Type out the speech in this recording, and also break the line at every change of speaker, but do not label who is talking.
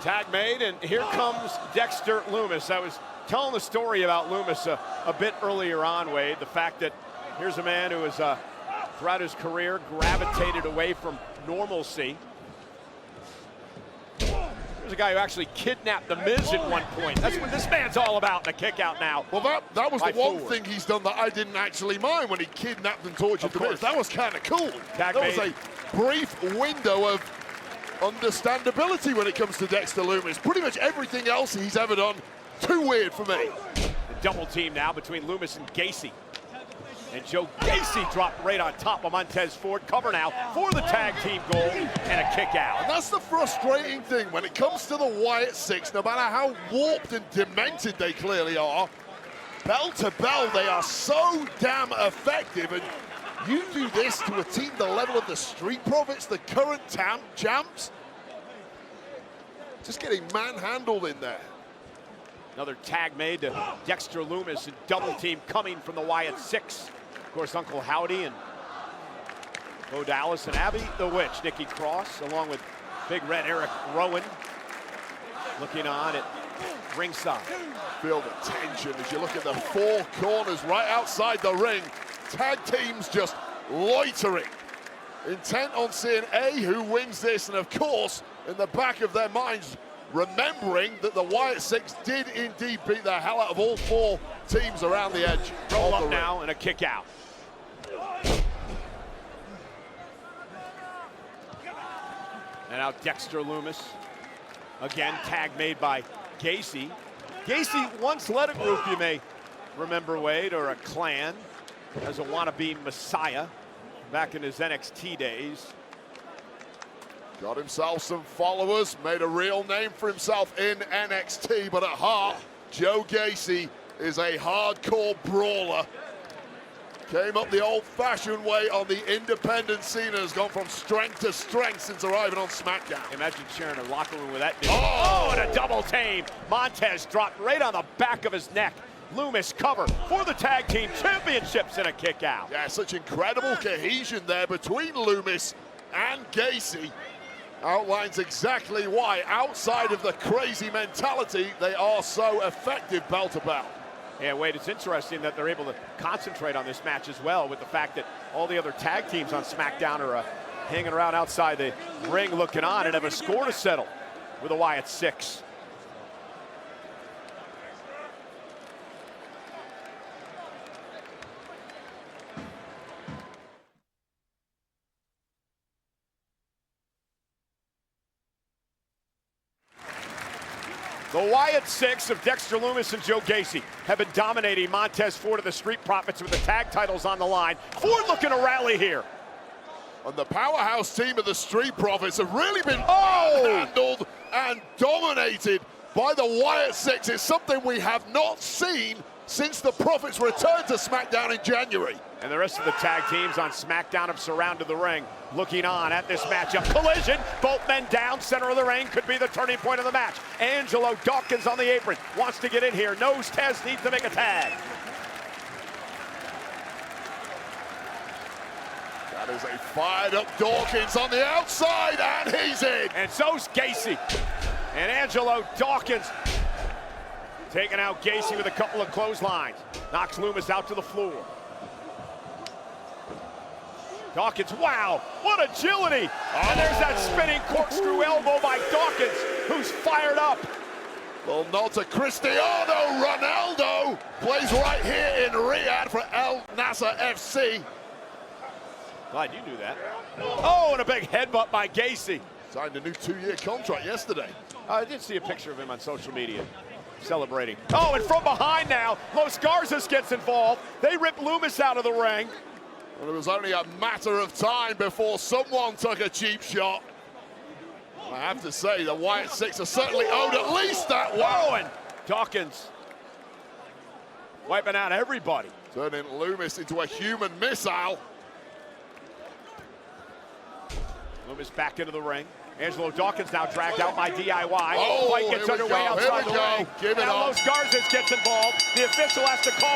Tag made, and here comes Dexter Lumis. I was telling the story about Lumis a bit earlier on, Wade. The fact that here's a man who has, throughout his career, gravitated away from normalcy. There's a guy who actually kidnapped The Miz at one point. That's what this man's all about in a kick out now.
Well, that was the one thing he's done that I didn't actually mind when he kidnapped and tortured The Miz. That was kind of cool. That was a brief window of understandability when it comes to Dexter Lumis. Pretty much everything else he's ever done, too weird for me.
The double team now between Lumis and Gacy. And Joe Gacy dropped right on top of Montez Ford. Cover now for the tag team goal and a kick out.
And that's the frustrating thing when it comes to the Wyatt Six, no matter how warped and demented they clearly are, bell to bell, they are so damn effective. And you do this to a team the level of the Street Profits, the current champs, just getting manhandled in there.
Another tag made to Dexter Lumis, and double team coming from the Wyatt Six. Of course, Uncle Howdy and Bo Dallas and Abby the Witch, Nikki Cross, along with Big Red Eric Rowan, looking on at ringside.
Feel the tension as you look at the four corners right outside the ring. Tag teams just loitering, intent on seeing who wins this, and of course, in the back of their minds, remembering that the Wyatt Six did indeed beat the hell out of all four teams around the edge.
Roll up now and a kick out. And now Dexter Lumis. Again, tag made by Gacy. Gacy once led a group, you may remember, Wade, or a clan, as a wannabe messiah back in his NXT days.
Got himself some followers, made a real name for himself in NXT, but at heart, Joe Gacy is a hardcore brawler. Came up the old-fashioned way on the independent scene and has gone from strength to strength since arriving on SmackDown.
Imagine sharing a locker room with that dude. Oh, and a double team. Montez dropped right on the back of his neck. Lumis cover for the tag team championships and a kick out.
Yeah, such incredible cohesion there between Lumis and Gacy. Outlines exactly why, outside of the crazy mentality, they are so effective bell to bell.
Yeah, Wade, it's interesting that they're able to concentrate on this match as well, with the fact that all the other tag teams on SmackDown are hanging around outside the ring looking on and have a score to settle with the Wyatt Six. The Wyatt Six of Dexter Lumis and Joe Gacy have been dominating Montez Ford of the Street Profits with the tag titles on the line. Ford looking to rally here.
And the powerhouse team of the Street Profits have really been handled and dominated by the Wyatt Six. It's something we have not seen since the Profits returned to SmackDown in January.
And the rest of the tag teams on SmackDown have surrounded the ring, looking on at this matchup. Collision, both men down, center of the ring, could be the turning point of the match. Angelo Dawkins on the apron, wants to get in here, knows Tez needs to make a tag.
That is a fired up Dawkins on the outside, and he's in.
And so's Gacy. And Angelo Dawkins taking out Gacy with a couple of clotheslines. Knocks Lumis out to the floor. Dawkins, wow, what agility! And there's that spinning corkscrew elbow by Dawkins, who's fired up.
Well, not to Cristiano Ronaldo. Plays right here in Riyadh for El Nasser FC.
Glad you knew that. Oh, and a big headbutt by Gacy.
Signed a new 2-year contract yesterday.
I did see a picture of him on social media celebrating. Oh, and from behind now, Los Garzas gets involved. They rip Lumis out of the ring.
Well, it was only a matter of time before someone took a cheap shot. I have to say, the Wyatt Six are certainly owed at least that one.
Oh, and Dawkins wiping out everybody.
Turning Lumis into a human missile.
Lumis back into the ring. Angelo Dawkins now dragged out by DIY.
Oh,
fight gets underway outside the ring.
Give it
now
up.
Los Garzas gets involved. The official has to call.